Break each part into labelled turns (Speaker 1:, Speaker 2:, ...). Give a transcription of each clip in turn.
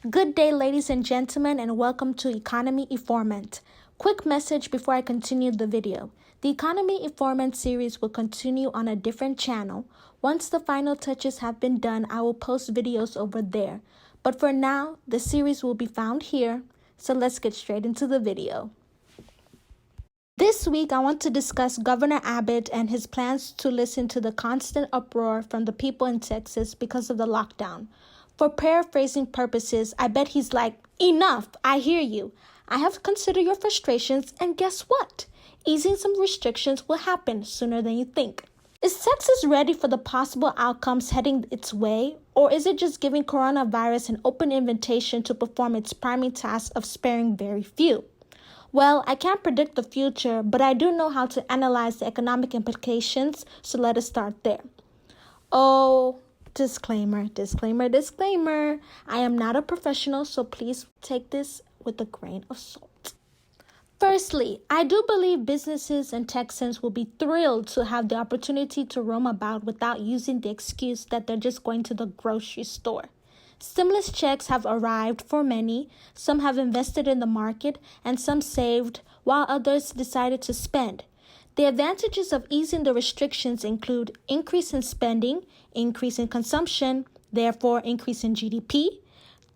Speaker 1: Good day, ladies and gentlemen, and welcome to Economy Informant. Quick message before I continue the video. The Economy Informant series will continue on a different channel. Once the final touches have been done, I will post videos over there. But for now, the series will be found here. So let's get straight into the video. This week, I want to discuss Governor Abbot and his plans to listen to the constant uproar from the people in Texas because of the lockdown. For paraphrasing purposes, I bet he's like, enough, I hear you. I have considered your frustrations, and guess what? Easing some restrictions will happen sooner than you think. Is Texas ready for the possible outcomes heading its way, or is it just giving coronavirus an open invitation to perform its primary task of sparing very few? Well, I can't predict the future, but I do know how to analyze the economic implications, so let us start there. Oh, disclaimer. I am not a professional, so please take this with a grain of salt. Firstly, I do believe businesses and Texans will be thrilled to have the opportunity to roam about without using the excuse that they're just going to the grocery store. Stimulus checks have arrived for many. Some have invested in the market and some saved, while others decided to spend. The advantages of easing the restrictions include increase in spending, increase in consumption, therefore increase in GDP.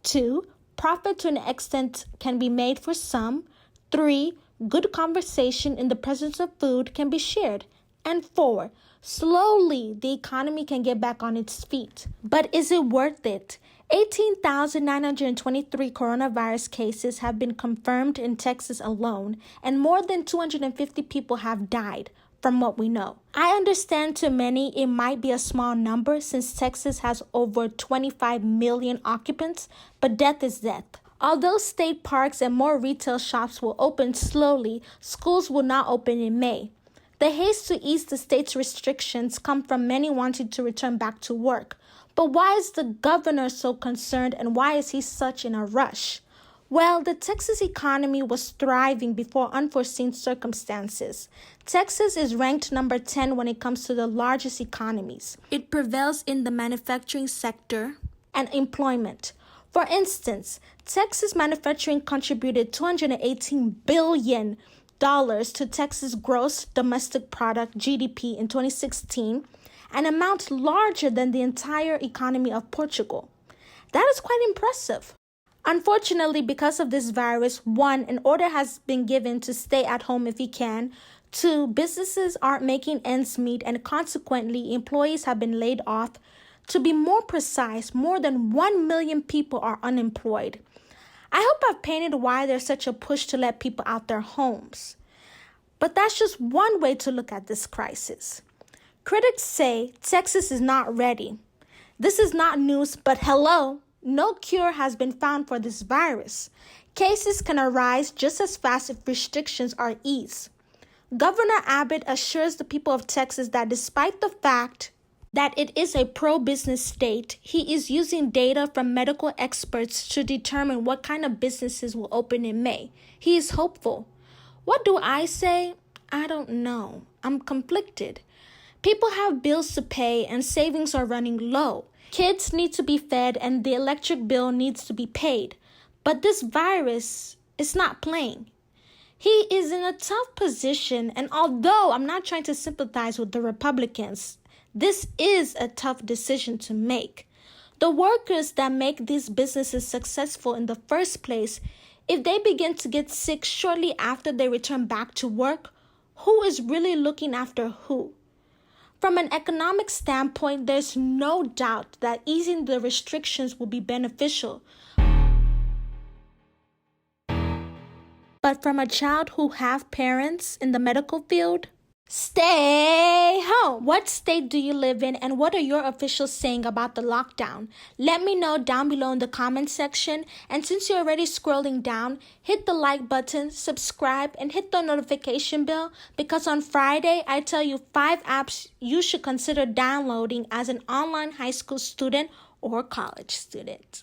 Speaker 1: 2, profit to an extent can be made for some. 3, good conversation in the presence of food can be shared. And 4, slowly the economy can get back on its feet. But is it worth it? 18,923 coronavirus cases have been confirmed in Texas alone, and more than 250 people have died, from what we know. I understand to many it might be a small number since Texas has over 25 million occupants, but death is death. Although state parks and more retail shops will open slowly, schools will not open in May. The haste to ease the state's restrictions come from many wanting to return back to work. But why is the governor so concerned, and why is he such in a rush? Well, the Texas economy was thriving before unforeseen circumstances. Texas is ranked number 10 when it comes to the largest economies. It prevails in the manufacturing sector and employment. For instance, Texas manufacturing contributed $218 billion to Texas gross domestic product GDP in 2016, an amount larger than the entire economy of Portugal. That is quite impressive. Unfortunately, because of this virus, 1, an order has been given to stay at home if you can. 2, businesses aren't making ends meet, and consequently, employees have been laid off. To be more precise, more than 1 million people are unemployed. I hope I've painted why there's such a push to let people out their homes. But that's just one way to look at this crisis. Critics say Texas is not ready. This is not news, but hello, no cure has been found for this virus. Cases can arise just as fast if restrictions are eased. Governor Abbot assures the people of Texas that despite the fact that it is a pro-business state, he is using data from medical experts to determine what kind of businesses will open in May. He is hopeful. What do I say? I don't know. I'm conflicted. People have bills to pay and savings are running low. Kids need to be fed and the electric bill needs to be paid. But this virus is not playing. He is in a tough position, and although I'm not trying to sympathize with the Republicans, this is a tough decision to make. The workers that make these businesses successful in the first place, if they begin to get sick shortly after they return back to work, who is really looking after who? From an economic standpoint, there's no doubt that easing the restrictions will be beneficial. But from a child who have parents in the medical field, stay home. What state do you live in, and what are your officials saying about the lockdown? Let me know down below in the comment section. And since you're already scrolling down, hit the like button, subscribe, and hit the notification bell, because on Friday, I tell you 5 apps you should consider downloading as an online high school student or college student.